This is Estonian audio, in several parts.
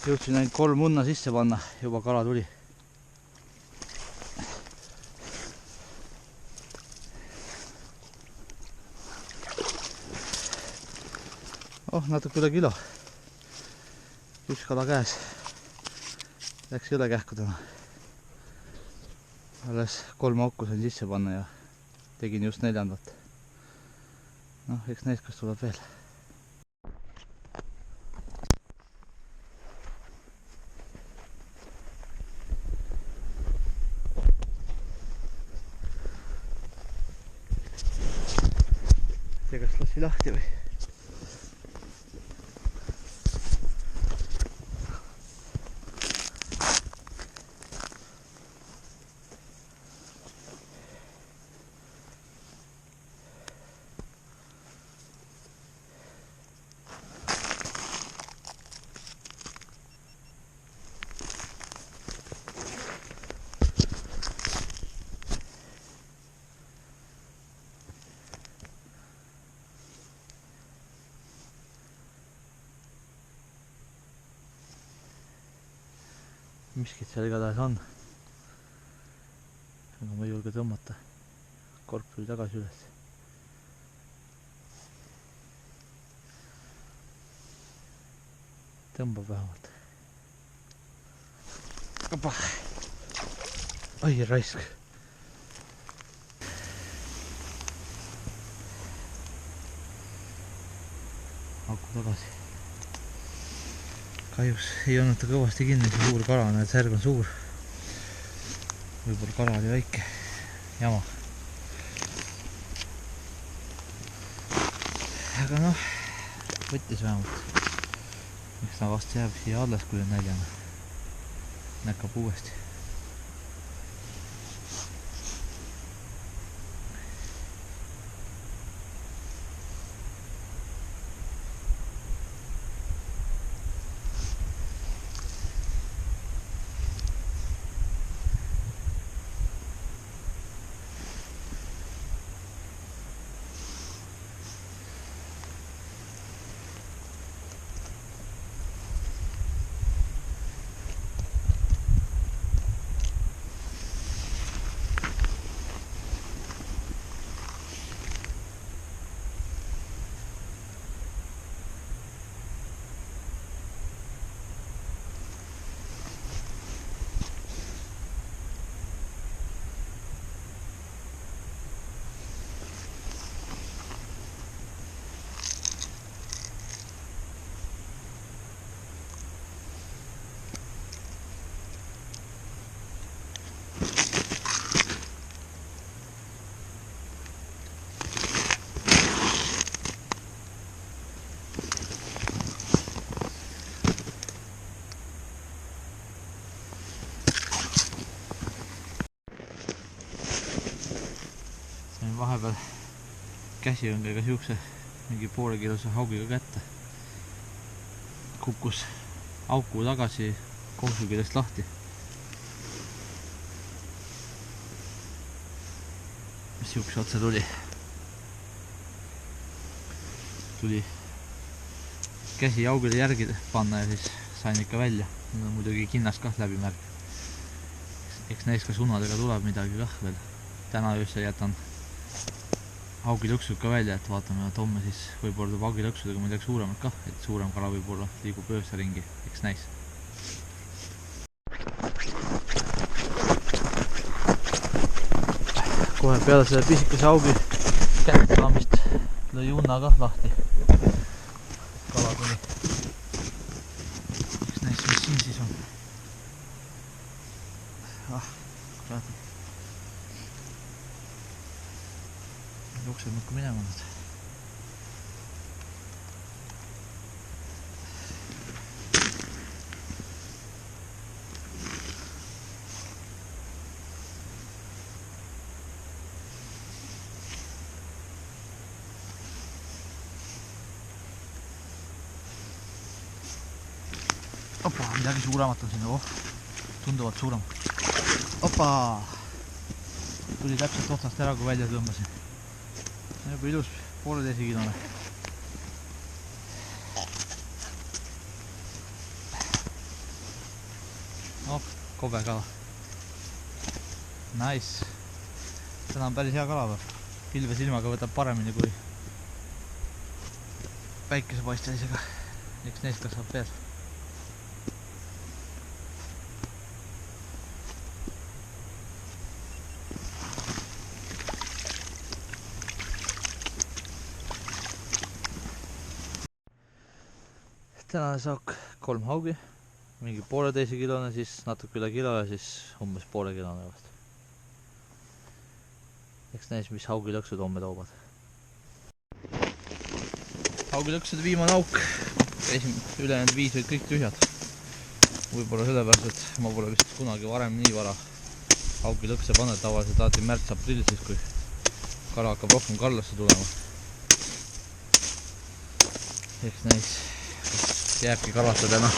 Jõudsin ainult 3 munna sisse panna, juba kala tuli. Natuke üle kilo. Üks kala käes. Läks üle kähku täna. Alles 3 auku sain sisse panna ja tegin just 4. Eks näis, kas tuleb veel. See kas lassi lahti või? Miskit seal igatahes on. Aga ma ei julge tõmmata. Korp tuli tagasi üles. Tõmbab vähemalt. Opa! Ai raisk! Haku tagasi. Kahjus ei olnud ta kõvasti kinni, see suur kala on, et särg on suur. Võib-olla kala oli väike. Jama. Aga võttis vähemalt. Miks ta vast jääb siia alles, kui on näljana. Näkkab uuesti. Vahepeal käsiõngega siukse mingi poolekilose haugiga kätte. Kukkus auku tagasi koosukilest lahti. Siukse otsa tuli. Tuli käsi augile järgi panna ja siis sain ikka välja. Nüüd on muidugi kinnas kah läbi märg. Eks näis ka sunadega tuleb midagi kah veel. Täna öösel jätan haugilõksud ka välja, et vaatame, et homme siis võib-olla tuleb haugilõksudega midagi suuremat kah, et suurem kala võib-olla liigub öösel ringi, eks näis. Kohe peale selle pisikese haugi kätte saamist lõi unna kah lahti. Kala tuli. Eks näis, mis siin siis on. Kurat. Jookseb mõtku minema nüüd. Opa, midagi suuremat on sinna, tunduvalt suurem. Opa! Tuli täpselt otsast ära, kui välja tõmbasin. See on juba ilus 1,5 kilone. Oh, kobe kala. Nice. Täna on päris hea kala peal. Pilve silmaga võtab paremini kui päikesepaistelisega. Eks neist kasvab veel. Tänane saak 3 haugi, mingi 1,5 kilone, siis natuke üle kilo ja siis umbes 0,5 kilone vast. Eks näis, mis haugilõksud homme toobad. Haugilõksude viimane auk. Ülejäänud 5 olid kõik tühjad. Võib-olla sellepärast, et ma pole vist kunagi varem nii vara haugilõkse pannud. Tavaliselt alati märts-aprill, siis kui kala hakkab rohkem kallasse tulema. Eks näis, jääbki karvatada täna.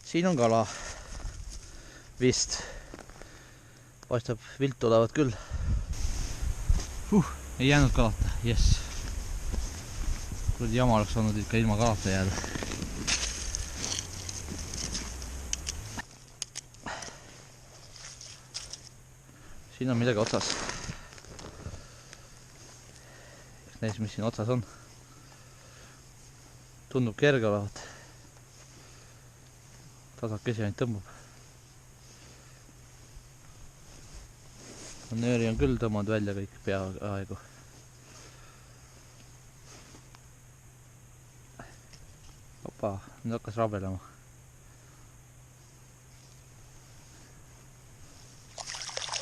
Siin on kala. Vist. Paistab vilt olevat küll. Ei jäänud kalata. Yes. Kuradi jama oleks olnud ikka ilma kalata jääda. Siin on midagi otsas. Näis, mis siin otsas on. Tundub kerge olevat. Tasakesi ainult tõmbab. Nööri on küll tõmmanud välja kõik peaaegu. Opa, nüüd hakkas rabelema.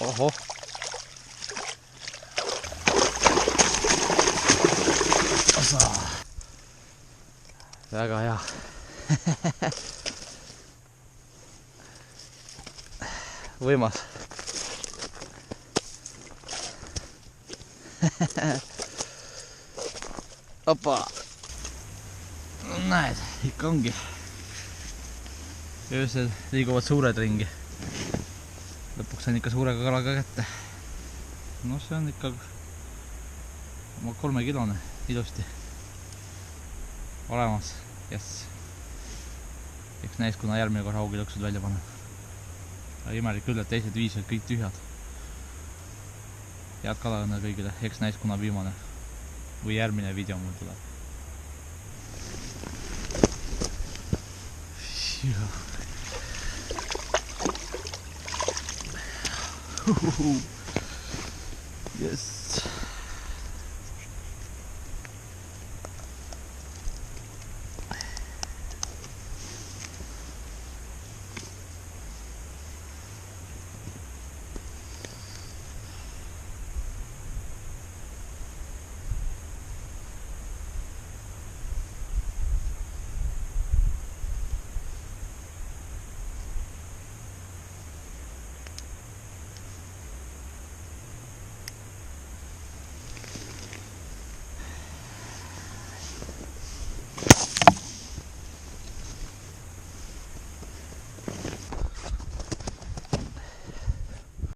Ohoh. Osa. Väga hea. Võimas. Opa. Näed, ikka ongi. Öösel liiguvad suured ringi. Lõpuks on ikka suurega kalaga kätte. No see on ikka 3 kilone ilusti. Olemas. Yes. Eks näis, kuna järgmine kord haugilõksud välja panen. Imelik küll, et teised 5 olid kõik tühjad. Head kalaõnne kõigile, eks näis, kuna viimane või järgmine video mul tuleb. Yes.